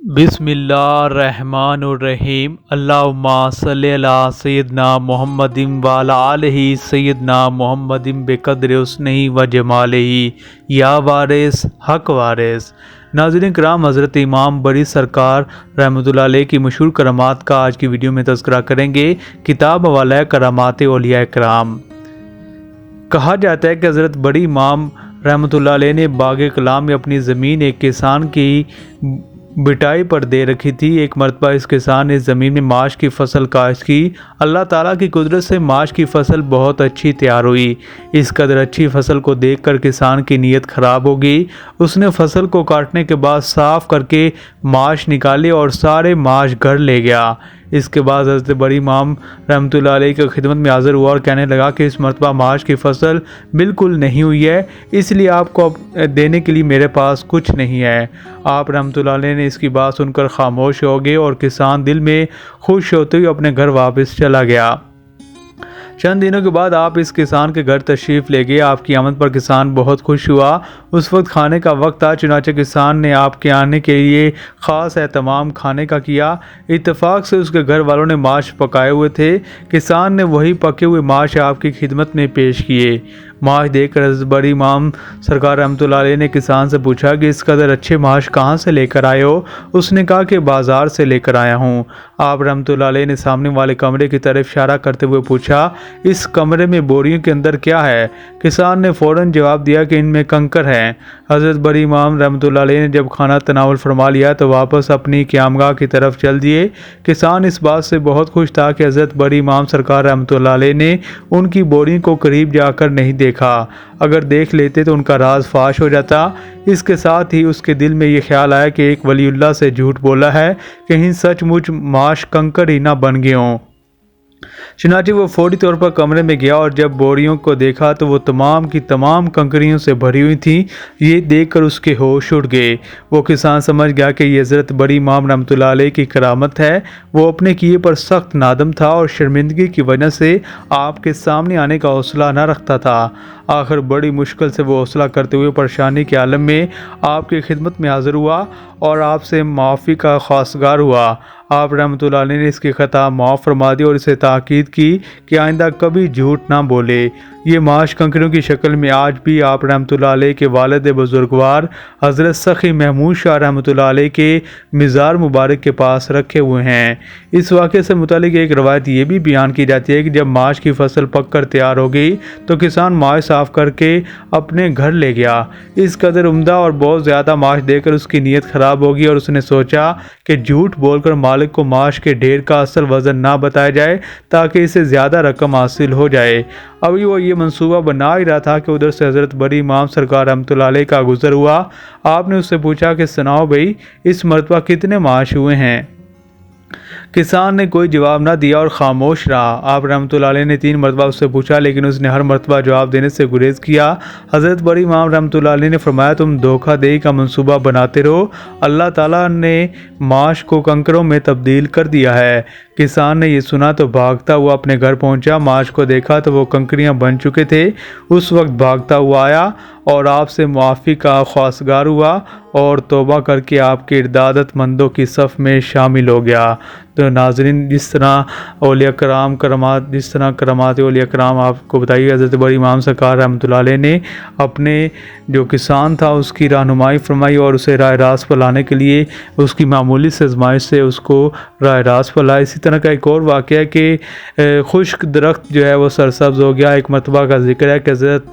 بسم اللہ الرحمن الرحیم اللہم صلی علی سیدنا محمد وعلی آلہ سیدنا محمد بقدر حسنہ و جمالہ یا وارث حق وارث۔ ناظرین کرام، حضرت امام بری سرکار رحمۃ اللہ علیہ کی مشہور کرامات کا آج کی ویڈیو میں تذکرہ کریں گے۔ کتاب حوالہ ہے کرامات اولیاء کرام۔ کہا جاتا ہے کہ حضرت بڑی امام رحمۃ اللہ علیہ نے باغ کلام میں اپنی زمین ایک کسان کی بٹائی پر دے رکھی تھی۔ ایک مرتبہ اس کسان نے اس زمین میں ماش کی فصل کاشت کی۔ اللہ تعالیٰ کی قدرت سے ماش کی فصل بہت اچھی تیار ہوئی۔ اس قدر اچھی فصل کو دیکھ کر کسان کی نیت خراب ہو گئی۔ اس نے فصل کو کاٹنے کے بعد صاف کر کے ماش نکالے اور سارے ماش گھر لے گیا۔ اس کے بعد حضرت بڑی امام رحمۃ اللہ علیہ کی خدمت میں حاضر ہوا اور کہنے لگا کہ اس مرتبہ ماش کی فصل بالکل نہیں ہوئی ہے، اس لیے آپ کو دینے کے لیے میرے پاس کچھ نہیں ہے۔ آپ رحمۃ اللہ علیہ نے اس کی بات سن کر خاموش ہو گئے اور کسان دل میں خوش ہوتے ہوئے اپنے گھر واپس چلا گیا۔ چند دنوں کے بعد آپ اس کسان کے گھر تشریف لے گئے۔ آپ کی آمد پر کسان بہت خوش ہوا۔ اس وقت کھانے کا وقت تھا، چنانچہ کسان نے آپ کے آنے کے لیے خاص اہتمام کھانے کا کیا۔ اتفاق سے اس کے گھر والوں نے ماش پکائے ہوئے تھے۔ کسان نے وہی پکے ہوئے ماش آپ کی خدمت میں پیش کیے۔ ماش دیکھ کر حضرت بڑی امام سرکار رحمۃ اللہ علیہ نے کسان سے پوچھا کہ اس قدر اچھے ماش کہاں سے لے کر آئے ہو؟ اس نے کہا کہ بازار سے لے کر آیا ہوں۔ آپ رحمۃ اللہ علیہ نے سامنے والے کمرے کی طرف اشارہ کرتے ہوئے پوچھا، اس کمرے میں بوریوں کے اندر کیا ہے؟ کسان نے فوراً جواب دیا کہ ان میں کنکر ہیں۔ حضرت بڑی امام رحمۃ اللہ علیہ نے جب کھانا تناول فرما لیا تو واپس اپنی قیامگاہ کی طرف چل دیے۔ کسان اس بات سے بہت خوش تھا کہ حضرت بڑی امام سرکار رحمۃ اللہ علیہ نے ان کی بوریوں کو قریب جا کر نہیں دیکھا۔ اگر دیکھ لیتے تو ان کا راز فاش ہو جاتا۔ اس کے ساتھ ہی اس کے دل میں یہ خیال آیا کہ ایک ولی اللہ سے جھوٹ بولا ہے، کہیں سچ مچ ماش کنکر ہی نہ بن گئے ہوں۔ چنانچہ وہ فوری طور پر کمرے میں گیا اور جب بوریوں کو دیکھا تو وہ تمام کی تمام کنکریوں سے بھری ہوئی تھیں۔ یہ دیکھ کر اس کے ہوش اڑ گئے۔ وہ کسان سمجھ گیا کہ یہ حضرت بڑی امام رحمۃ اللہ علیہ کی کرامت ہے۔ وہ اپنے کیے پر سخت نادم تھا اور شرمندگی کی وجہ سے آپ کے سامنے آنے کا حوصلہ نہ رکھتا تھا۔ آخر بڑی مشکل سے وہ حوصلہ کرتے ہوئے پریشانی کے عالم میں آپ کی خدمت میں حاضر ہوا اور آپ سے معافی کا خواستگار ہوا۔ آپ رحمۃ اللہ علیہ نے اس کی خطا معاف فرما دی اور اسے تاکید کی کہ آئندہ کبھی جھوٹ نہ بولے۔ یہ ماش کنکریوں کی شکل میں آج بھی آپ رحمۃ اللہ علیہ کے والد بزرگوار حضرت سخی محمود شاہ رحمۃ اللہ علیہ کے مزار مبارک کے پاس رکھے ہوئے ہیں۔ اس واقعے سے متعلق ایک روایت یہ بھی بیان کی جاتی ہے کہ جب ماش کی فصل پک کر تیار ہو گئی تو کسان ماش صاف کر کے اپنے گھر لے گیا۔ اس قدر عمدہ اور بہت زیادہ ماش دیکھ کر اس کی نیت خراب ہوگی اور اس نے سوچا کہ جھوٹ بول کر مالک کو ماش کے ڈھیر کا اصل وزن نہ بتایا جائے تاکہ اسے زیادہ رقم حاصل ہو جائے۔ ابھی وہ یہ منصوبہ بنا ہی رہا تھا کہ ادھر سے حضرت بڑی امام سرکار رحمۃ اللہ علیہ کا گزر ہوا۔ آپ نے اس سے پوچھا کہ سناؤ بھائی، اس مرتبہ کتنے ماش ہوئے ہیں؟ کسان نے کوئی جواب نہ دیا اور خاموش رہا۔ آپ رحمۃ اللہ علیہ نے 3 مرتبہ اس سے پوچھا لیکن اس نے ہر مرتبہ جواب دینے سے گریز کیا۔ حضرت بڑی امام رحمۃ اللہ علیہ نے فرمایا، تم دھوکہ دہی کا منصوبہ بناتے رہو، اللہ تعالیٰ نے ماش کو کنکروں میں تبدیل کر دیا ہے۔ کسان نے یہ سنا تو بھاگتا ہوا اپنے گھر پہنچا۔ ماش کو دیکھا تو وہ کنکریاں بن چکے تھے۔ اس وقت بھاگتا ہوا آیا اور آپ سے معافی کا خواستگار ہوا اور توبہ کر کے آپ کے عبادت مندوں کی صف میں شامل ہو گیا۔ تو ناظرین، جس طرح کرامات اولیاء کرام آپ کو بتائیے، حضرت بڑی امام سرکار رحمۃ اللہ علیہ نے اپنے جو کسان تھا اس کی رہنمائی فرمائی اور اسے راہ راست پر لانے کے لیے اس کی معمولی سے آزمائش سے اس کو راہ راست پر لایا۔ اسی طرح کا ایک اور واقعہ ہے کہ خشک درخت جو ہے وہ سرسبز ہو گیا۔ ایک مرتبہ کا ذکر ہے کہ حضرت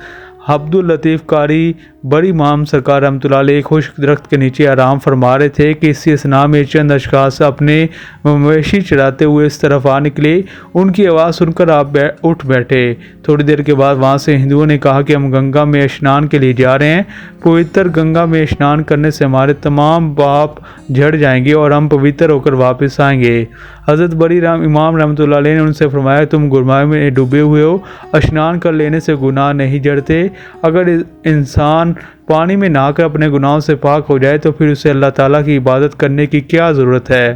عبداللطیف قاری بڑی امام سرکار رحمۃ اللہ علیہ خشک درخت کے نیچے آرام فرما رہے تھے کہ اسی اثناء میں چند اشخاص اپنے مویشی چراتے ہوئے اس طرف آ نکلے۔ ان کی آواز سن کر آپ اٹھ بیٹھے۔ تھوڑی دیر کے بعد وہاں سے ہندوؤں نے کہا کہ ہم گنگا میں اشنان کے لیے جا رہے ہیں، پوتر گنگا میں اشنان کرنے سے ہمارے تمام پاپ جھڑ جائیں گے اور ہم پوتر ہو کر واپس آئیں گے۔ حضرت بڑی امام رحمۃ اللہ علیہ نے ان سے فرمایا، تم گرمائے میں ڈوبے ہوئے ہو، اشنان کر لینے سے گناہ نہیں جڑتے۔ اگر انسان پانی میں نہا کر اپنے گناہوں سے پاک ہو جائے تو پھر اسے اللہ تعالیٰ کی عبادت کرنے کی کیا ضرورت ہے؟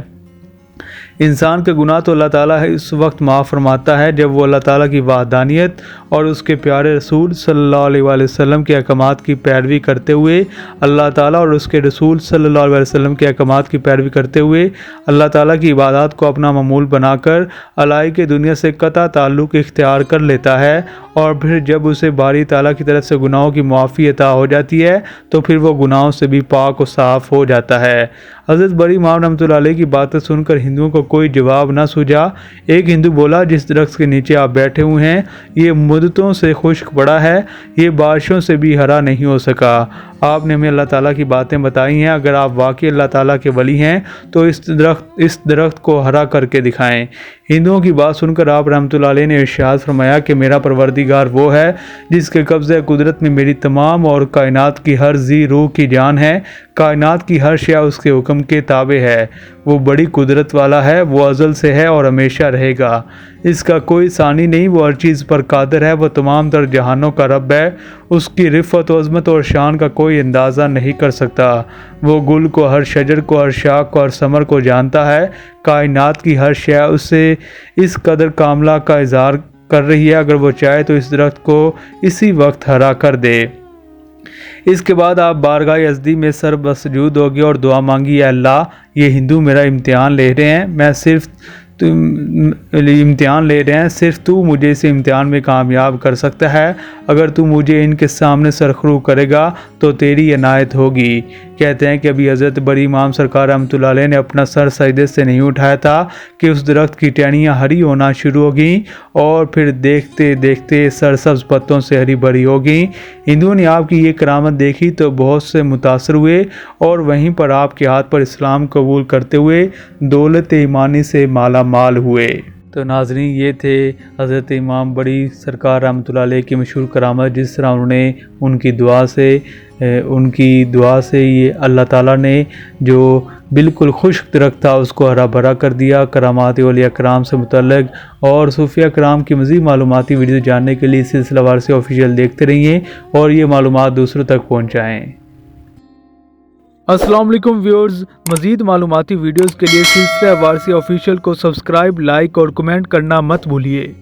انسان کا گناہ تو اللہ تعالیٰ اس وقت معاف فرماتا ہے جب وہ اللہ تعالیٰ کی وحدانیت اور اس کے پیارے رسول صلی اللہ علیہ وآلہ وسلم کے احکامات کی پیروی کرتے ہوئے اللہ تعالیٰ اور اس کے رسول صلی اللہ علیہ وسلم کے احکامات کی پیروی کرتے ہوئے اللہ تعالیٰ کی عبادات کو اپنا معمول بنا کر الہی کی دنیا سے قطع تعلق اختیار کر لیتا ہے، اور پھر جب اسے باری تعالیٰ کی طرف سے گناہوں کی معافی عطا ہو جاتی ہے تو پھر وہ گناہوں سے بھی پاک و صاف ہو جاتا ہے۔ حضرت بڑی امام رحمۃ اللہ علیہ کی باتیں سن کر ہندوؤں کو کوئی جواب نہ سوجا۔ ایک ہندو بولا، جس درخت کے نیچے آپ بیٹھے ہوئے ہیں یہ مدتوں سے خشک پڑا ہے، یہ بارشوں سے بھی ہرا نہیں ہو سکا۔ آپ نے ہمیں اللہ تعالیٰ کی باتیں بتائی ہیں، اگر آپ واقعی اللہ تعالیٰ کے ولی ہیں تو اس درخت کو ہرا کر کے دکھائیں۔ ہندوؤں کی بات سن کر آپ رحمۃ اللہ علیہ نے ارشاد فرمایا کہ میرا پروردگار وہ ہے جس کے قبضہ قدرت میں میری تمام اور کائنات کی ہر ذی روح کی جان ہے، کائنات کی ہر شے اس کے حکم کے تابع ہے، وہ بڑی قدرت والا ہے، وہ ازل سے ہے اور ہمیشہ رہے گا، اس کا کوئی ثانی نہیں، وہ ہر چیز پر قادر ہے، وہ تمام تر جہانوں کا رب ہے، اس کی رفعت و عظمت اور شان کا کوئی اندازہ نہیں کر سکتا، وہ گل کو، ہر شجر کو، ہر شاخ کو، ہر ثمر کو جانتا ہے، کائنات کی ہر شے اس سے اس قدر کاملہ کا اظہار کر رہی ہے، اگر وہ چاہے تو اس درخت کو اسی وقت ہرا کر دے۔ اس کے بعد آپ بارگاہ ازدی میں سر بسجود ہو گئے اور دعا مانگی، اے اللہ یہ ہندو میرا امتحان لے رہے ہیں، صرف تو مجھے اس امتحان میں کامیاب کر سکتا ہے، اگر تو مجھے ان کے سامنے سرخرو کرے گا تو تیری عنایت ہوگی۔ کہتے ہیں کہ ابھی حضرت بڑی امام سرکار رحمۃ اللہ علیہ نے اپنا سر سجدے سے نہیں اٹھایا تھا کہ اس درخت کی ٹہنیاں ہری ہونا شروع ہو گئیں اور پھر دیکھتے دیکھتے سرسبز پتوں سے ہری بھری ہو گئیں۔ ہندوؤں نے آپ کی یہ کرامت دیکھی تو بہت سے متاثر ہوئے اور وہیں پر آپ کے ہاتھ پر اسلام قبول کرتے ہوئے دولت ایمانی سے مالا مال ہوئے۔ تو ناظرین، یہ تھے حضرت امام بڑی سرکار رحمۃ اللہ علیہ کی مشہور کرامت، جس طرح انہوں نے ان کی دعا سے یہ اللہ تعالیٰ نے جو بالکل خشک درخت تھا اس کو ہرا بھرا کر دیا۔ کرامات اولیاء کرام سے متعلق اور صوفیہ کرام کی مزید معلوماتی ویڈیو جاننے کے لیے سلسلہ وار آفیشیل دیکھتے رہیے اور یہ معلومات دوسروں تک پہنچائیں۔ السلام علیکم ویورز، مزید معلوماتی ویڈیوز کے لیے سلسلہ وار آفیشیل کو سبسکرائب، لائک اور کمنٹ کرنا مت بھولیے۔